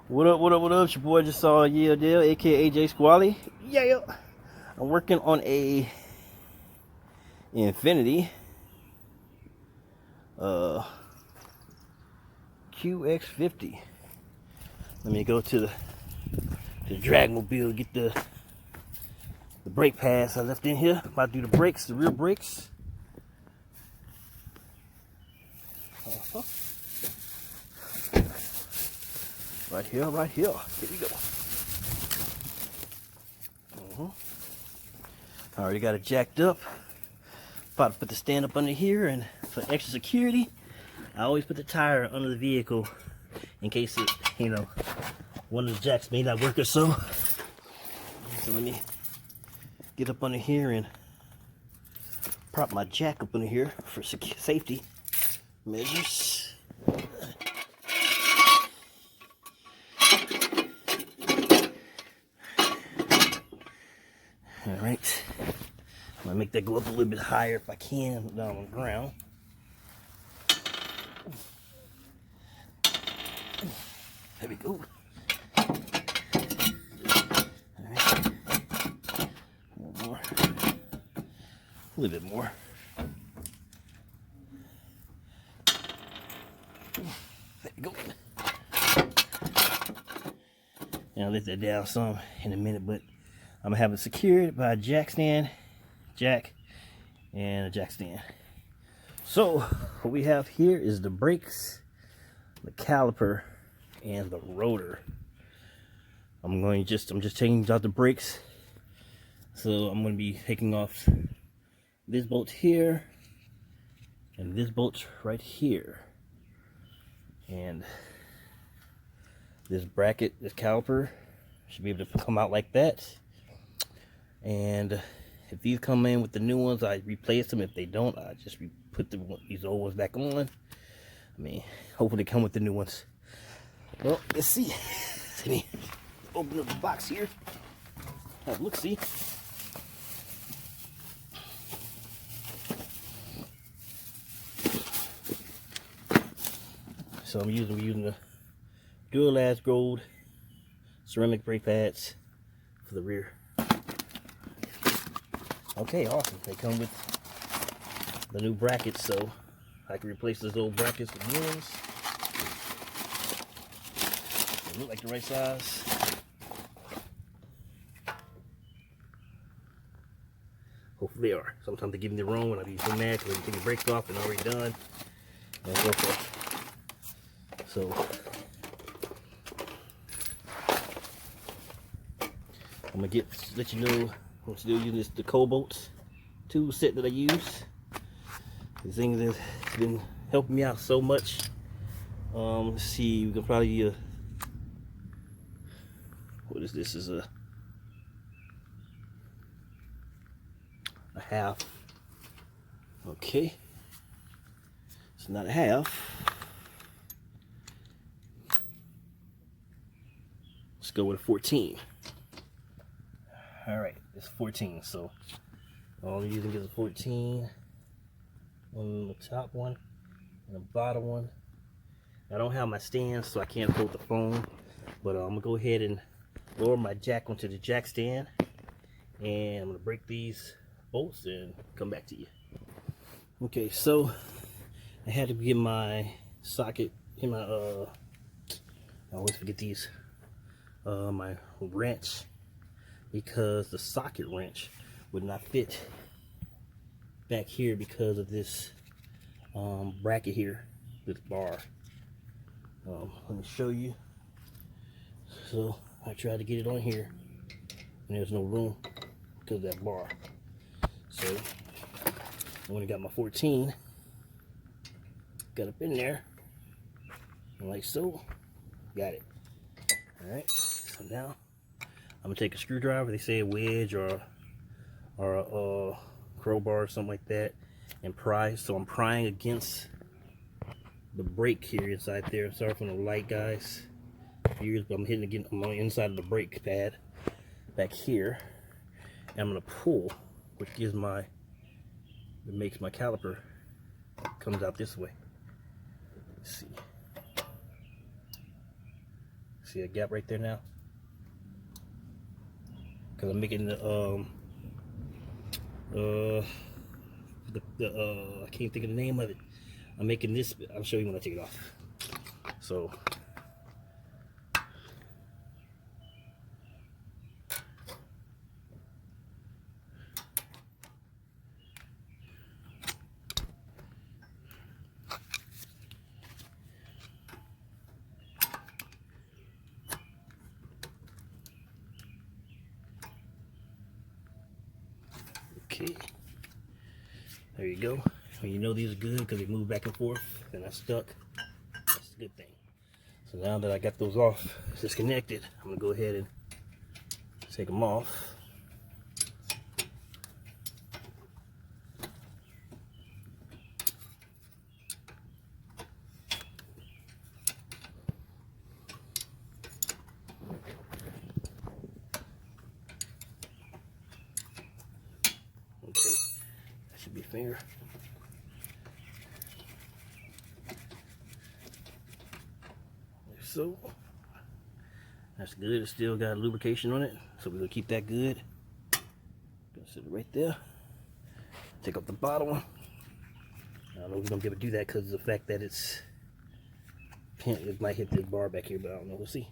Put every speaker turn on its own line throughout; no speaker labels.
What up, what up, what up? It's your boy just saw Yeah Dale, aka AJ Squally. Yeah. I'm working on a Infiniti QX50. Let me go to the Dragmobile, get the brake pads I left in here. About to do the brakes, the rear brakes. Right here, right here. Here we go. I already got it jacked up. About to put the stand up under here, and for extra security, I always put the tire under the vehicle in case it, one of the jacks may not work or so. So let me get up under here and prop my jack up under here for safety measures. All right, I'm gonna make that go up a little bit higher if I can down on the ground. There we go. All right, one more, a little bit more. There you go. And I'll let that down some in a minute, but I'm gonna have it secured by a jack stand, jack, and a jack stand. So what we have here is the brakes, the caliper, and the rotor. I'm just taking out the brakes. So I'm gonna be taking off this bolt here and this bolt right here. And this bracket, this caliper, should be able to come out like that. And if these come in with the new ones, I replace them. If they don't, I just put these old ones back on. I mean, hopefully they come with the new ones. Well, let's see. Let me open up the box here. Have a look, see. So we're using the dual ash gold ceramic brake pads for the rear. Okay, awesome. They come with the new brackets, so I can replace those old brackets with new ones. They look like the right size. Hopefully they are. Sometimes they give me the wrong one. I'll be so mad because they take the brakes off and already done. And so forth. So I'm gonna let you know I'm still using the Cobalt tool set that I use. This thing has been helping me out so much. Let's see, we can probably what is this? Is a half. Okay, it's not a half. Let's go with a 14. All right, it's 14. So all I'm using is a 14 on the top one and the bottom one. I don't have my stand, so I can't hold the phone, but I'm gonna go ahead and lower my jack onto the jack stand, and I'm gonna break these bolts and come back to you. Okay, so I had to get my socket in my I always forget these, my wrench, because the socket wrench would not fit back here because of this bracket here, this bar. Let me show you. So I tried to get it on here and there's no room because of that bar. So I went and got my 14, got up in there, and like so, got it. All right, so now I'm gonna take a screwdriver, they say a wedge or a crowbar or something like that, and pry. So I'm prying against the brake here inside there. Sorry for the light, guys. But I'm hitting again. I'm on the inside of the brake pad back here, and I'm gonna pull, which gives it makes my caliper comes out this way. Let's see. See a gap right there now? Because I'm making the I can't think of the name of it. I'm making this. I'll show you when I take it off. So. Okay, there you go. When you know these are good because they move back and forth and I stuck, that's a good thing. So now that I got those off, disconnected, I'm gonna go ahead and take them off. Okay, that should be fair. So that's good. It's still got lubrication on it, so we're gonna keep that good. Gonna sit it right there. Take off the bottom one. I don't know if we're gonna be able to do that because of the fact that it's pinned. It might hit the bar back here, but I don't know. We'll see.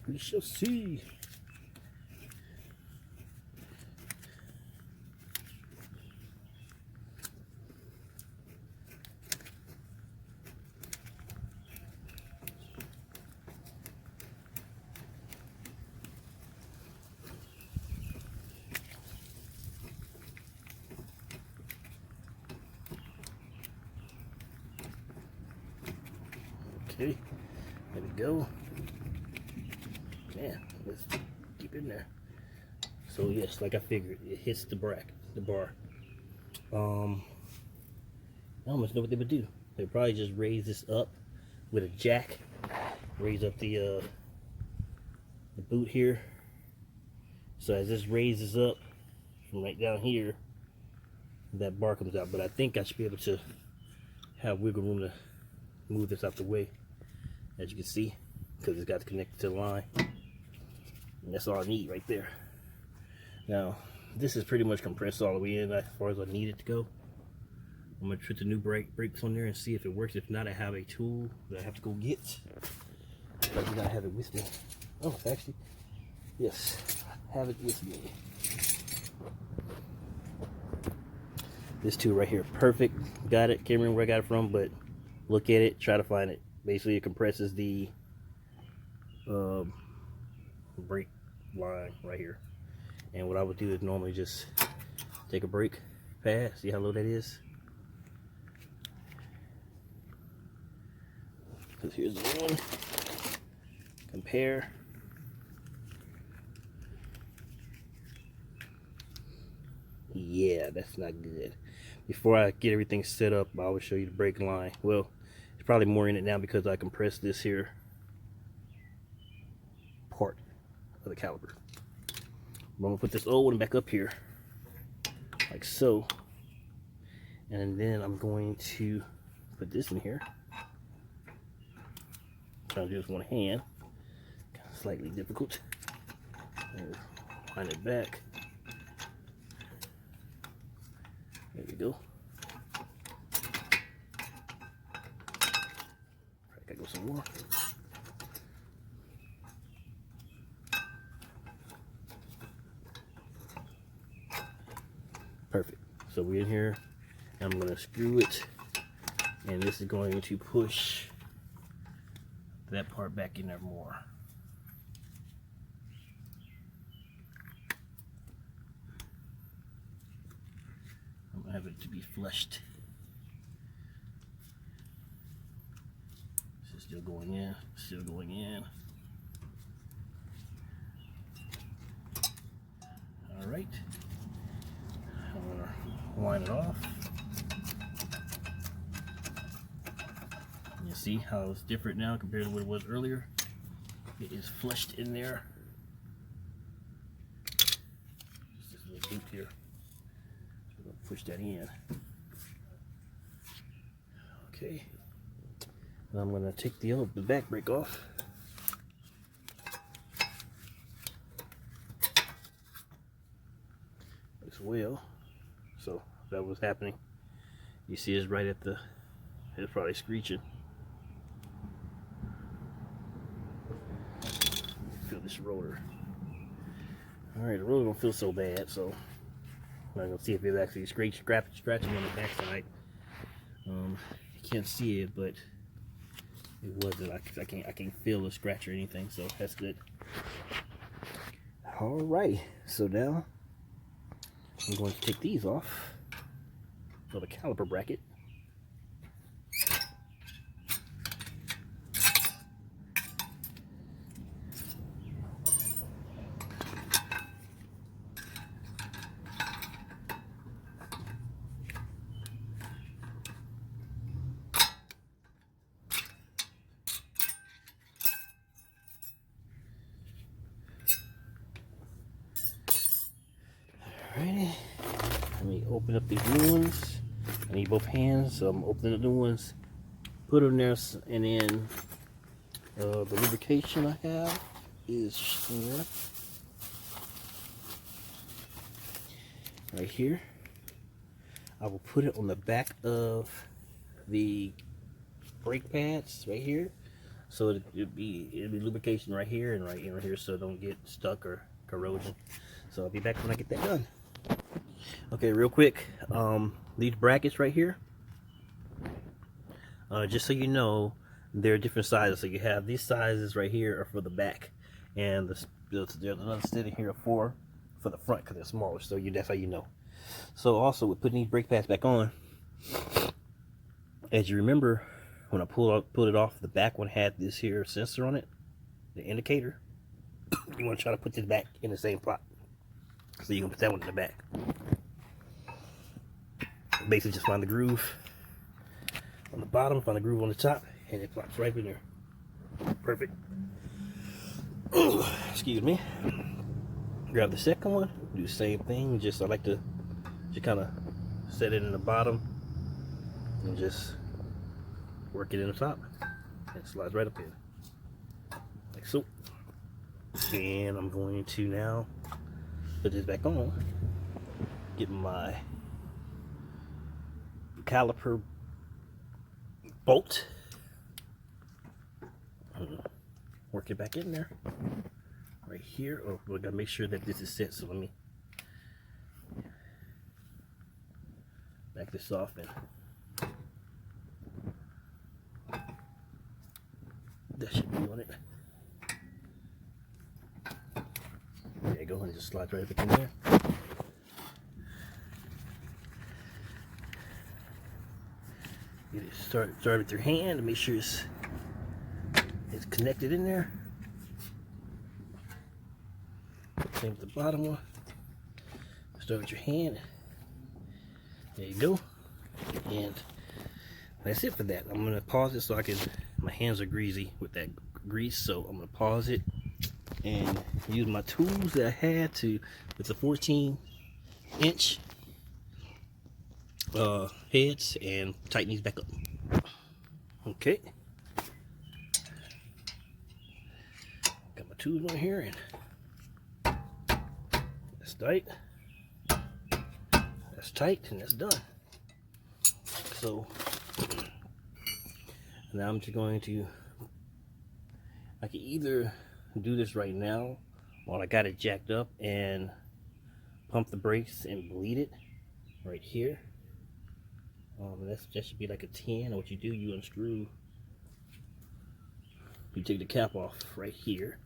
We shall see. Okay, there we go. Man, let's keep it in there. So yes, like I figured, it hits the bar. I almost know what they would do. They'd probably just raise this up with a jack, raise up the boot here. So as this raises up from right down here, that bar comes out. But I think I should be able to have wiggle room to move this out the way, as you can see, because it's got to connect to the line. And that's all I need right there. Now, this is pretty much compressed all the way in as far as I need it to go. I'm going to put the new brakes on there and see if it works. If not, I have a tool that I have to go get. But I do not have it with me. Oh, actually, yes, I have it with me. This tool right here, perfect. Got it. Can't remember where I got it from, but look at it, try to find it. Basically, it compresses the brake line right here. And what I would do is normally just take a brake pad. See how low that is? Because here's the one. Compare. Yeah, that's not good. Before I get everything set up, I will show you the brake line. Well, there's probably more in it now because I compressed this here part of the caliper. I'm gonna put this old one back up here, like so. And then I'm going to put this in here. Trying to do this one hand. Slightly difficult. And wind it back. There we go. I gotta go some more. Perfect. So we're in here. I'm gonna screw it, and this is going to push that part back in there more. I'm gonna have it to be flushed. This is still going in, still going in. All right. I'm gonna wind it off. You see how it's different now compared to what it was earlier. It is flushed in there. Just this little boot here. So we're gonna push that in. Okay. Now I'm gonna take the back brake off. as well. So that was happening. You see it's right at the, it's probably screeching. Feel this rotor. Alright, the rotor don't feel so bad, so I'm not gonna see if it's actually scratching on the backside. You can't see it, but it wasn't. I can't feel a scratch or anything, so that's good. Alright, so now I'm going to take these off for the caliper bracket. Alrighty, let me open up these new ones. I need both hands, so I'm opening the new ones, put them there, and then the lubrication I have is here, right here. I will put it on the back of the brake pads right here, so it'll be lubrication right here and right here, so it don't get stuck or corrosion. So I'll be back when I get that done. Okay, real quick, these brackets right here, just so you know, they're different sizes. So you have these sizes right here are for the back, and there's another set in here for the front because they're smaller. So that's how you know. So also with putting these brake pads back on, as you remember, when I pulled it off, the back one had this here sensor on it, the indicator. You want to try to put this back in the same spot, so you can put that one in the back. Basically just find the groove on the bottom, find the groove on the top, and it plops right in there. Perfect. Excuse me. Grab the second one, do the same thing. I like to just kind of set it in the bottom and just work it in the top. And it slides right up in, like so. And I'm going to now put this back on, get my caliper bolt, work it back in there right here. Oh, we gotta make sure that this is set, so let me back this off and that should be on it. There you go, and it just slides right back in there. You just start with your hand to make sure it's connected in there. Same with the bottom one. Start with your hand. There you go. And that's it for that. I'm gonna pause it so my hands are greasy with that grease, so I'm gonna pause it and use my tools that I had with the 14-inch heads and tighten these back up. Okay. Got my tools on here, and that's tight. That's tight, and that's done. So now I'm just going to, I can either do this right now while I got it jacked up and pump the brakes and bleed it right here. That should be like a 10. And what you do, you unscrew, you take the cap off right here.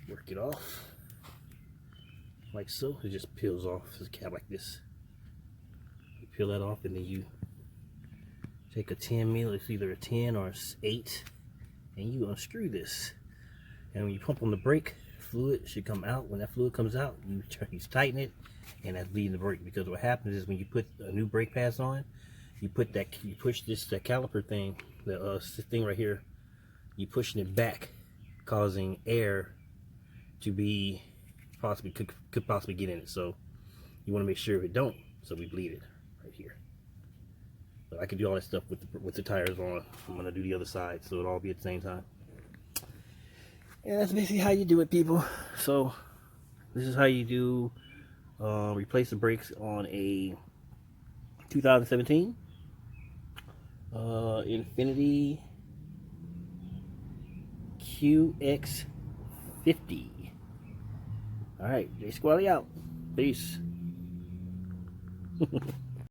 Work it off like so. It just peels off the cap like this. You peel that off, and then you take a 10 mil, it's either a 10 or 8, and you unscrew this. And when you pump on the brake, fluid should come out. When that fluid comes out, you tighten it, and that's bleeding the brake. Because what happens is when you put a new brake pads on, you push that caliper thing, the thing right here, you pushing it back, causing air to be could possibly get in it. So you want to make sure it don't, so we bleed it right here. But I can do all that stuff with the tires on. I'm gonna do the other side, so it'll all be at the same time. And that's basically how you do it, people. So this is how you do replace the brakes on a 2017 Infiniti QX50. All right, J Squally out. Peace.